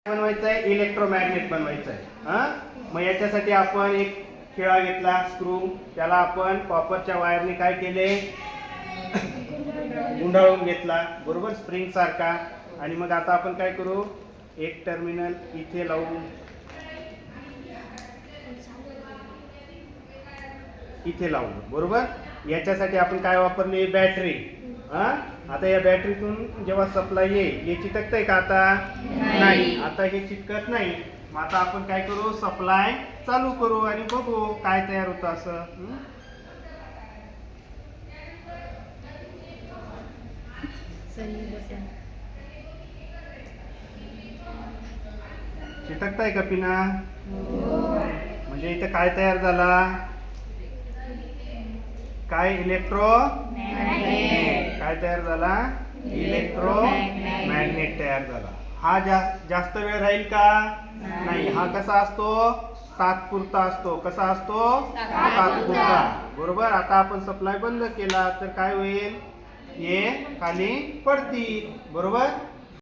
बनवायचं आहे, इलेक्ट्रोमॅग्नेट बनवायचं आहे. मग याच्यासाठी आपण एक खिळा घेतला, स्क्रू. त्याला आपण कॉपरच्या वायरने काय केले, गुंडाळून घेतला, बरोबर, स्प्रिंग सारखा. आणि मग आता आपण काय करू, एक टर्मिनल इथे लावू, इथे लावू, बरोबर. याच्यासाठी आपण काय वापरले, बॅटरी. आता या बॅटरीतून जेव्हा सप्लाय येईल, हे चिटकतंय का आता, नाही, आता हे चिटकत नाही. मग आता आपण काय करू, सप्लाय चालू करू आणि बघू काय तयार होतं. असं चिटकताय का पिना, म्हणजे इथं काय तयार झाला, काय, काय तयार झाला, इलेक्ट्रोमॅग्नेट तयार झाला. हा जास्त वेळ राहील का, नाही. हा कसा असतो, तात्पुरता असतो. कसा असतो, तात्पुरता, बरोबर. आता आपण सप्लाय बंद केला तर काय होईल, हे खाली पडतील, बरोबर.